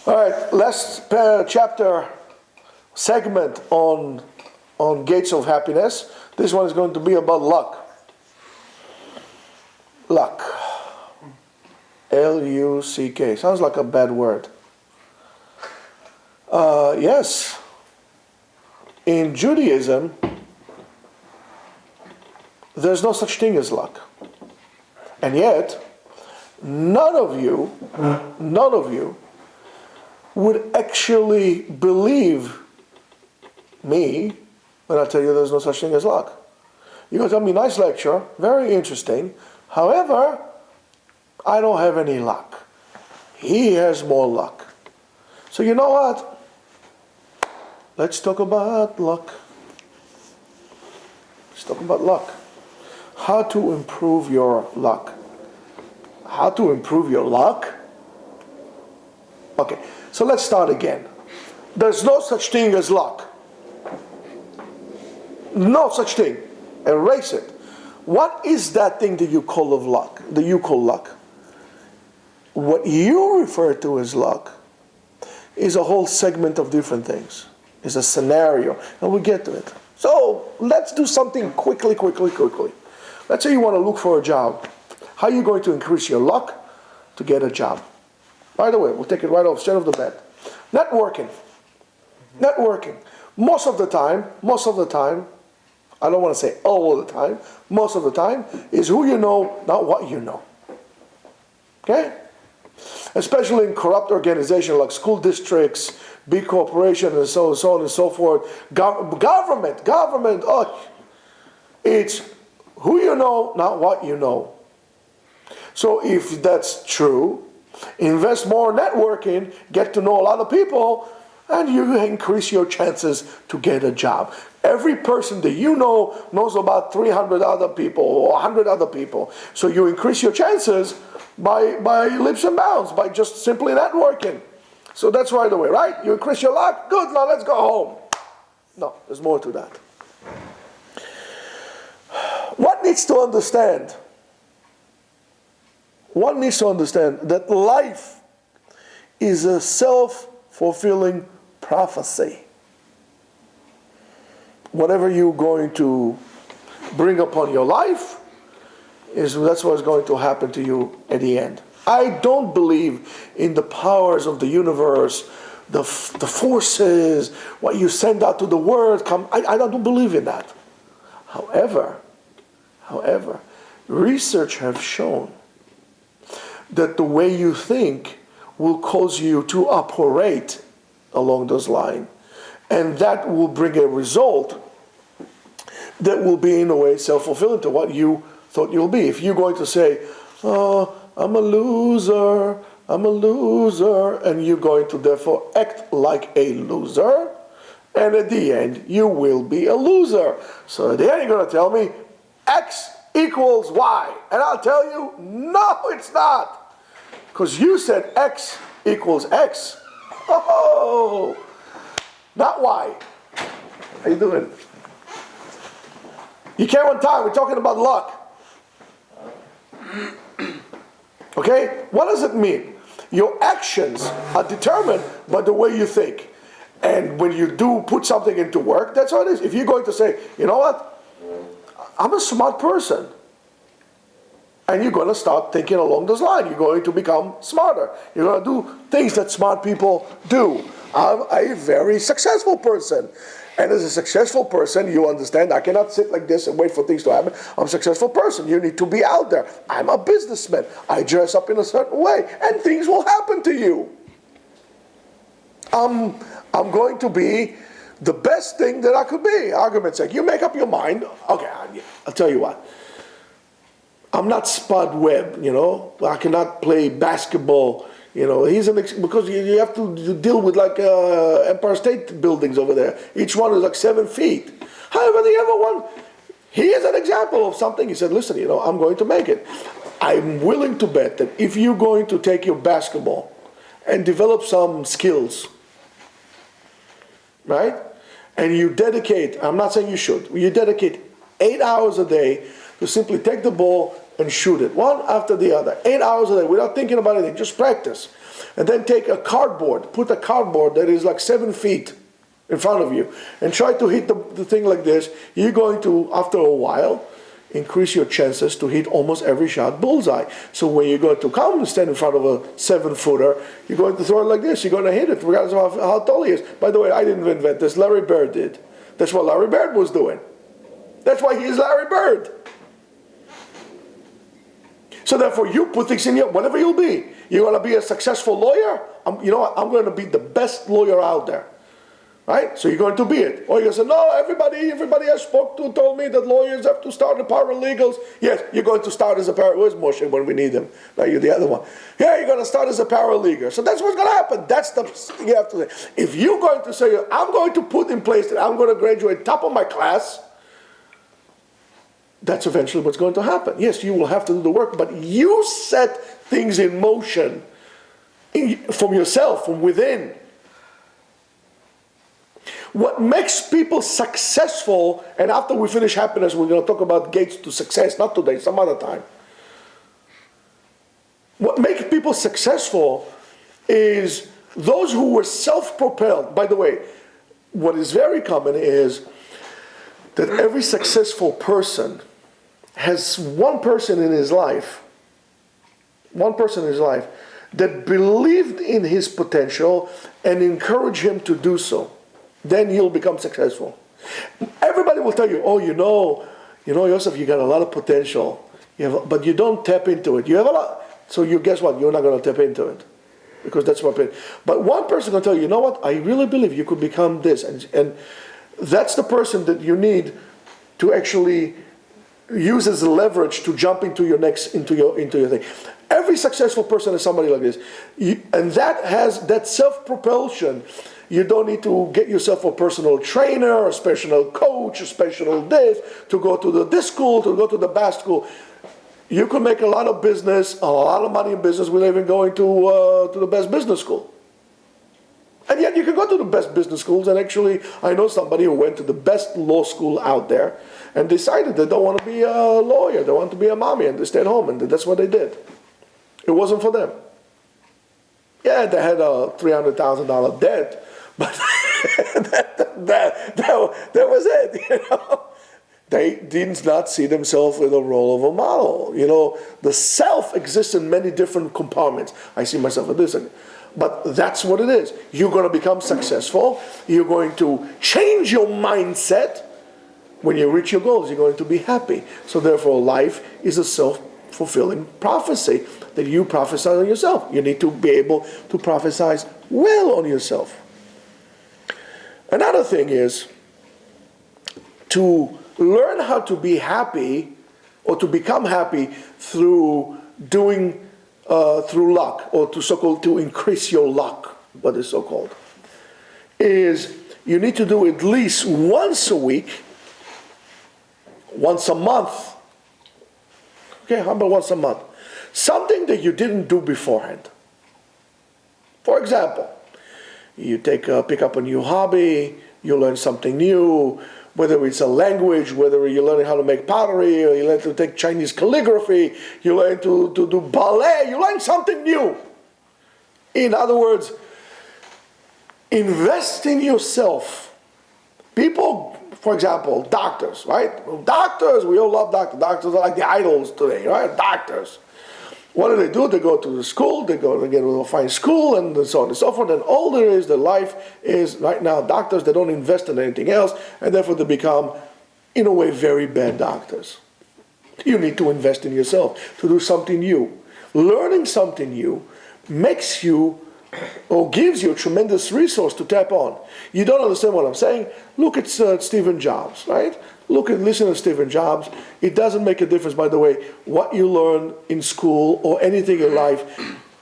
All right, last chapter segment on gates of happiness. This one is going to be about luck. Luck. L-U-C-K. Sounds like a bad word. Yes. In Judaism, there's no such thing as luck. And yet, none of you would actually believe me when I tell you there's no such thing as luck. You're going to tell me, nice lecture, very interesting. However, I don't have any luck. He has more luck. So you know what? Let's talk about luck. Let's talk about luck. How to improve your luck. How to improve your luck? Okay, so let's start again. There's no such thing as luck. No such thing. Erase it. What is that thing that you call of luck? That you call luck? What you refer to as luck is a whole segment of different things. It's a scenario, and we'll get to it. So let's do something quickly. Let's say you want to look for a job. How are you going to increase your luck to get a job? By the way, we'll take it right off, straight off the bat. Networking. Most of the time, I don't want to say all the time, most of the time is who you know, not what you know. Okay? Especially in corrupt organizations like school districts, big corporations, and so on and so forth. Government, it's who you know, not what you know. So if that's true, invest more in networking, get to know a lot of people, and you increase your chances to get a job. Every person that you know knows about 300 other people or 100 other people. So you increase your chances by leaps and bounds, by just simply networking. So that's right away, right? You increase your luck, good, now let's go home. No, there's more to that. One needs to understand that life is a self-fulfilling prophecy. Whatever you're going to bring upon your life, that's what's going to happen to you at the end. I don't believe in the powers of the universe, the forces, what you send out to the world. I don't believe in that. However, research has shown that the way you think will cause you to operate along those lines. And that will bring a result that will be, in a way, self-fulfilling to what you thought you'll be. If you're going to say, oh, I'm a loser, and you're going to therefore act like a loser, and at the end, you will be a loser. So at the end, you're going to tell me, X equals Y. And I'll tell you, no, it's not. Because you said X equals X. Oh, not Y. How you doing? You came on time. We're talking about luck. Okay? What does it mean? Your actions are determined by the way you think. And when you do put something into work, that's how it is. If you're going to say, you know what? I'm a smart person. And you're going to start thinking along those lines. You're going to become smarter. You're going to do things that smart people do. I'm a very successful person. And as a successful person, you understand, I cannot sit like this and wait for things to happen. I'm a successful person. You need to be out there. I'm a businessman. I dress up in a certain way. And things will happen to you. I'm going to be the best thing that I could be. Argument's sake. You make up your mind. Okay, I'll tell you what. I'm not Spud Webb, I cannot play basketball, because you have to deal with like Empire State buildings over there. Each one is like 7 feet. However, the other one, he is an example of something. He said, listen, I'm going to make it. I'm willing to bet that if you're going to take your basketball and develop some skills, right? And you dedicate, I'm not saying you should, you dedicate 8 hours a day to simply take the ball and shoot it, one after the other, 8 hours a day, without thinking about anything, just practice. And then take a cardboard, put a cardboard that is like 7 feet in front of you, and try to hit the thing like this. You're going to, after a while, increase your chances to hit almost every shot bullseye. So when you're going to come and stand in front of a 7-footer, you're going to throw it like this. You're going to hit it, regardless of how tall he is. By the way, I didn't invent this. Larry Bird did. That's what Larry Bird was doing. That's why he's Larry Bird. So therefore, you put things in your, whatever you'll be. You want to be a successful lawyer? You know what? I'm going to be the best lawyer out there. Right? So you're going to be it. Or you're going to say, no, everybody I spoke to told me that lawyers have to start as paralegals. Yes, you're going to start as a paralegal. Where's Moshe when we need him? Now you're the other one. Yeah, you're going to start as a paralegal. So that's what's going to happen. That's the thing you have to say. If you're going to say, I'm going to put in place that I'm going to graduate top of my class, that's eventually what's going to happen. Yes, you will have to do the work, but you set things in motion from yourself, from within. What makes people successful, and after we finish happiness, we're going to talk about gates to success, not today, some other time. What makes people successful is those who were self-propelled. By the way, what is very common is that every successful person has one person in his life that believed in his potential and encouraged him to do so. Then he'll become successful. Everybody will tell you, oh, you know, Yosef, you got a lot of potential, but you don't tap into it. You have a lot, so you guess what? You're not going to tap into it, because that's what. But one person can tell you, you know what? I really believe you could become this, and that's the person that you need to actually use as a leverage to jump into your thing. Every successful person is somebody like this, and that has that self-propulsion. You don't need to get yourself a personal trainer, a special coach, a special this, to go to this school, to go to the best school. You can make a lot of business, a lot of money in business without even going to the best business school. And yet you can go to the best business schools, and actually I know somebody who went to the best law school out there and decided they don't want to be a lawyer, they want to be a mommy, and they stayed home, and that's what they did. It wasn't for them. Yeah, they had a $300,000 debt, but that was it, you know. They did not see themselves in the role of a model. You know, the self exists in many different compartments. I see myself in this, but that's what it is. You're going to become successful. You're going to change your mindset. When you reach your goals, you're going to be happy. So therefore, life is a self-fulfilling prophecy that you prophesy on yourself. You need to be able to prophesy well on yourself. Another thing is to learn how to be happy or to become happy through doing through luck, or to increase your luck, what is so-called, is you need to do at least once a week, once a month. Okay, how about once a month? Something that you didn't do beforehand. For example, you pick up a new hobby, you learn something new, whether it's a language, whether you're learning how to make pottery, or you learn to take Chinese calligraphy, you learn to do ballet, you learn something new. In other words, invest in yourself. People, for example, doctors, right? Doctors, we all love doctors. Doctors are like the idols today, right? Doctors. What do? They go to the school, they get to a fine school, and so on and so forth. And all there is, their life is, right now, doctors, they don't invest in anything else, and therefore they become, in a way, very bad doctors. You need to invest in yourself, to do something new. Learning something new makes you, or gives you a tremendous resource to tap on. You don't understand what I'm saying? Look at Stephen Jobs, right? Listen to Stephen Jobs. It doesn't make a difference, by the way, what you learn in school or anything in life.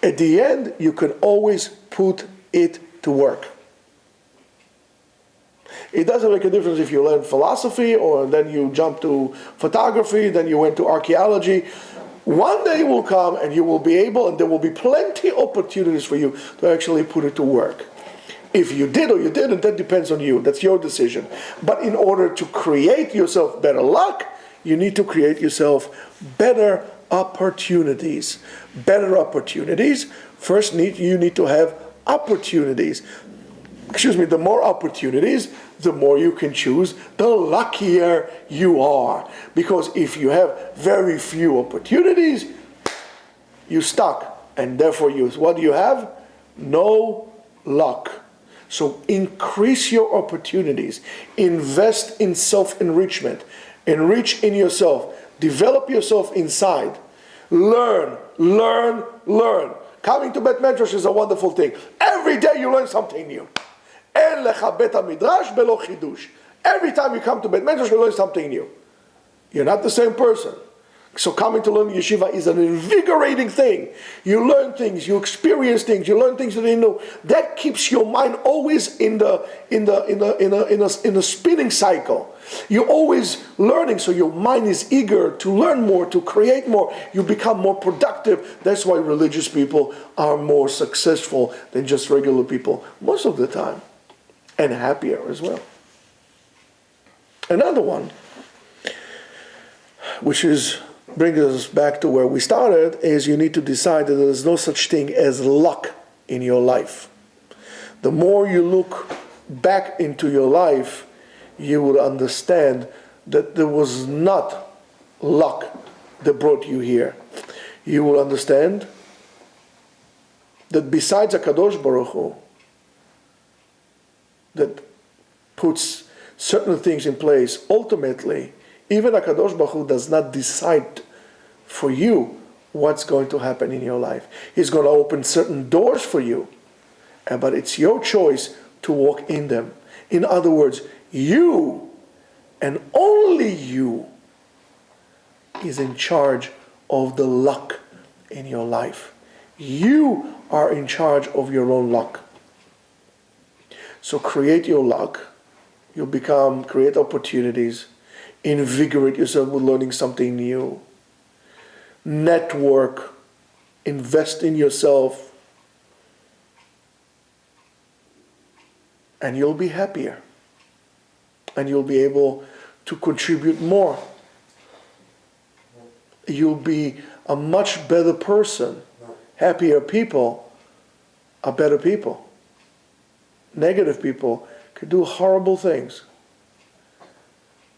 At the end, you can always put it to work. It doesn't make a difference if you learn philosophy, or then you jump to photography, then you went to archaeology. One day will come and you will be able, and there will be plenty of opportunities for you to actually put it to work. If you did or you didn't, that depends on you. That's your decision. But in order to create yourself better luck, you need to create yourself better opportunities. Better opportunities. First, you need to have opportunities. The more opportunities, the more you can choose, the luckier you are. Because if you have very few opportunities, you're stuck. And therefore, what do you have? No luck. So increase your opportunities. Invest in self-enrichment. Enrich in yourself. Develop yourself inside. Learn. Coming to Bet Medrash is a wonderful thing. Every day you learn something new. Every time you come to Bet Medrash, you learn something new. You're not the same person. So coming to learn Yeshiva is an invigorating thing. You learn things, you experience things, you learn things that you know. That keeps your mind always in a spinning cycle. You're always learning, so your mind is eager to learn more, to create more. You become more productive. That's why religious people are more successful than just regular people most of the time, and happier as well. Another one, which brings us back to where we started, is you need to decide that there is no such thing as luck in your life. The more you look back into your life, you will understand that there was not luck that brought you here. You will understand that besides HaKadosh Baruch Hu, that puts certain things in place, ultimately, even HaKadosh Baruch Hu does not decide for you what's going to happen in your life. He's going to open certain doors for you, but it's your choice to walk in them. In other words, you, and only you, is in charge of the luck in your life. You are in charge of your own luck. So create your luck. Create opportunities. Invigorate yourself with learning something new. Network. Invest in yourself. And you'll be happier. And you'll be able to contribute more. You'll be a much better person. Happier people are better people. Negative people can do horrible things.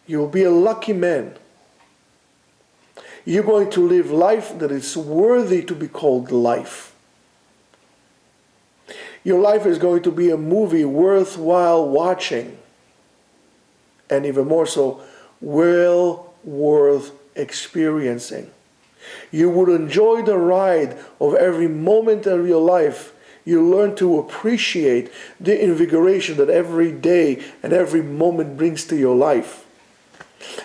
You'll be a lucky man. You're going to live life that is worthy to be called life. Your life is going to be a movie worthwhile watching. And even more so, well worth experiencing. You would enjoy the ride of every moment of your life. You learn to appreciate the invigoration that every day and every moment brings to your life.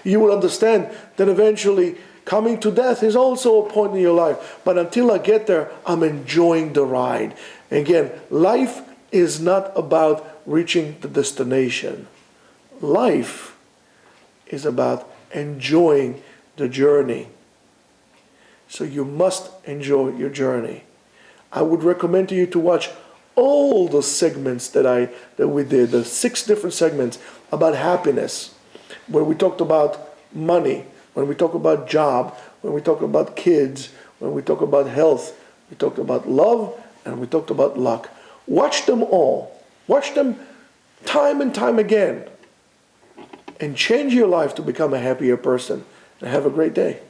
You will understand that eventually coming to death is also a point in your life. But until I get there, I'm enjoying the ride. Again, life is not about reaching the destination. Life is about enjoying the journey. So you must enjoy your journey. I would recommend to you to watch all the segments that we did, the 6 different segments about happiness, where we talked about money, when we talk about job, when we talk about kids, when we talk about health, we talked about love, and we talked about luck. Watch them all. Watch them time and time again. And change your life to become a happier person. And have a great day.